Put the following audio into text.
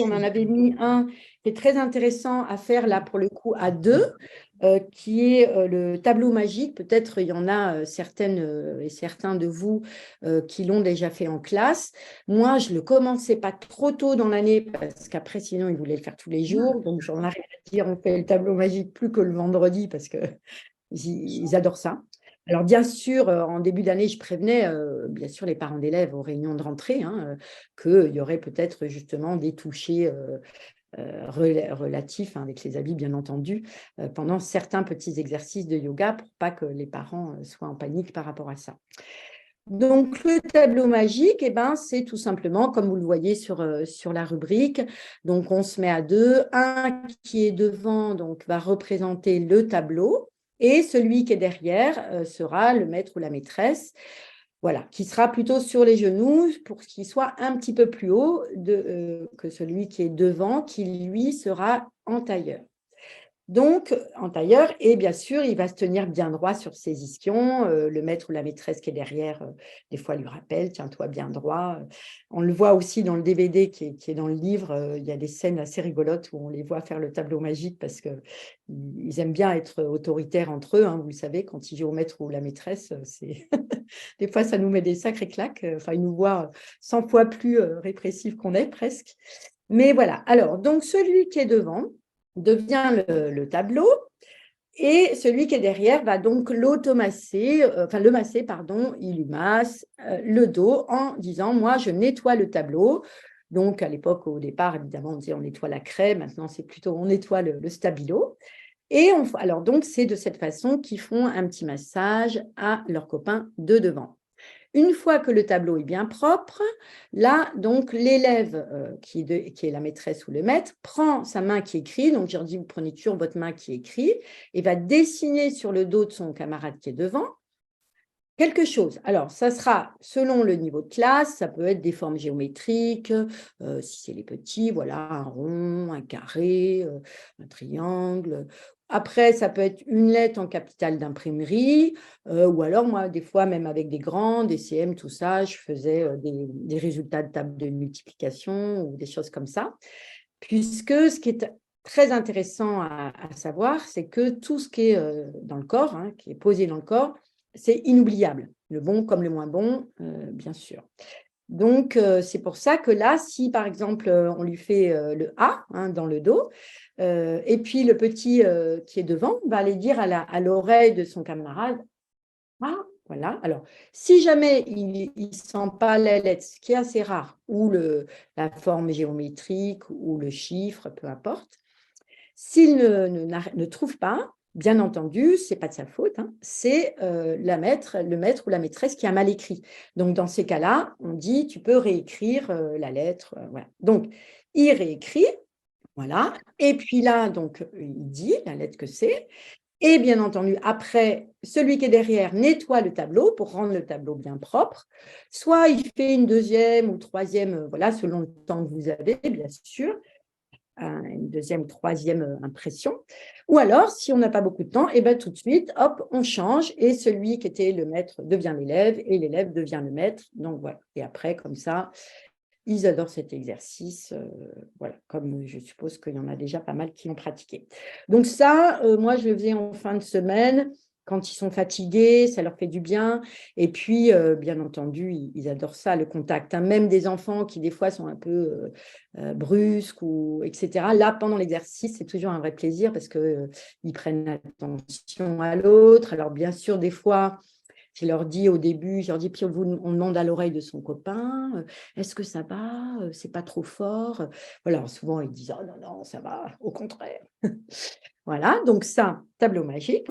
on en avait mis un qui est très intéressant à faire là pour le coup à deux, qui est le tableau magique. Peut-être il y en a certaines et certains de vous qui l'ont déjà fait en classe. Moi, je ne le commençais pas trop tôt dans l'année parce qu'après, sinon, ils voulaient le faire tous les jours. Donc, j'en arrive à dire, on fait le tableau magique plus que le vendredi parce qu'ils adorent ça. Alors, bien sûr, en début d'année, je prévenais, bien sûr, les parents d'élèves aux réunions de rentrée, hein, qu'il y aurait peut-être justement des touchés relatifs, hein, avec les habits, bien entendu, pendant certains petits exercices de yoga pour pas que les parents soient en panique par rapport à ça. Donc, le tableau magique, eh ben, c'est tout simplement, comme vous le voyez sur la rubrique, donc on se met à deux, un qui est devant donc, va représenter le tableau, et celui qui est derrière sera le maître ou la maîtresse, voilà, qui sera plutôt sur les genoux pour qu'il soit un petit peu plus haut que celui qui est devant, qui lui sera en tailleur. Donc, en tailleur, et bien sûr, il va se tenir bien droit sur ses ischions. Le maître ou la maîtresse qui est derrière, des fois, lui rappelle, tiens-toi bien droit. On le voit aussi dans le DVD qui est dans le livre. Il y a des scènes assez rigolotes où on les voit faire le tableau magique parce qu'ils aiment bien être autoritaires entre eux. Hein, vous le savez, quand ils jouent au maître ou la maîtresse, des fois, ça nous met des sacrés claques. Enfin, ils nous voient 100 fois plus répressifs qu'on est presque. Mais voilà. Alors, donc, celui qui est devant devient le tableau, et celui qui est derrière va donc le masser, pardon, il lui masse le dos en disant « moi, je nettoie le tableau ». Donc, à l'époque, au départ, évidemment, on disait on nettoie la craie, maintenant, c'est plutôt on nettoie le stabilo. Et alors, donc, c'est de cette façon qu'ils font un petit massage à leurs copains de devant. Une fois que le tableau est bien propre, là, donc, l'élève qui est la maîtresse ou le maître prend sa main qui écrit, donc je leur dis, vous prenez toujours votre main qui écrit, et va dessiner sur le dos de son camarade qui est devant quelque chose. Alors, ça sera selon le niveau de classe, ça peut être des formes géométriques, si c'est les petits, voilà, un rond, un carré, un triangle. Après, ça peut être une lettre en capitale d'imprimerie, ou alors, moi, des fois, même avec des grands, des CM, tout ça, je faisais des résultats de table de multiplication ou des choses comme ça. Puisque ce qui est très intéressant à savoir, c'est que tout ce qui est dans le corps, hein, qui est posé dans le corps, c'est inoubliable, le bon comme le moins bon, bien sûr. Donc, c'est pour ça que là, si par exemple, on lui fait le A, hein, dans le dos, et puis le petit qui est devant va aller dire à l'oreille de son camarade « Ah », voilà. Alors, si jamais il ne sent pas la lettre, ce qui est assez rare, ou la forme géométrique, ou le chiffre, peu importe, s'il ne trouve pas, bien entendu, ce n'est pas de sa faute, hein, c'est le maître ou la maîtresse qui a mal écrit. Donc, dans ces cas-là, on dit, tu peux réécrire la lettre. Voilà. Donc, il réécrit, voilà. Et puis là, donc, il dit la lettre que c'est. Et bien entendu, après, celui qui est derrière nettoie le tableau pour rendre le tableau bien propre. Soit il fait une deuxième ou troisième, voilà, selon le temps que vous avez, bien sûr, une deuxième ou troisième impression. Ou alors, si on n'a pas beaucoup de temps, et ben, tout de suite, hop, on change et celui qui était le maître devient l'élève et l'élève devient le maître. Donc voilà. Et après, comme ça, ils adorent cet exercice, voilà, comme je suppose qu'il y en a déjà pas mal qui l'ont pratiqué. Donc ça, moi, je le faisais en fin de semaine, quand ils sont fatigués, ça leur fait du bien. Et puis, bien entendu, ils adorent ça, le contact, hein. Même des enfants qui, des fois, sont un peu brusques, etc. Là, pendant l'exercice, c'est toujours un vrai plaisir parce qu'ils prennent attention à l'autre. Alors, bien sûr, des fois, je leur dis au début, je leur dis, puis on demande à l'oreille de son copain, est-ce que ça va? C'est pas trop fort? Voilà, souvent ils disent, oh non, non, ça va, au contraire. Voilà, donc ça, tableau magique.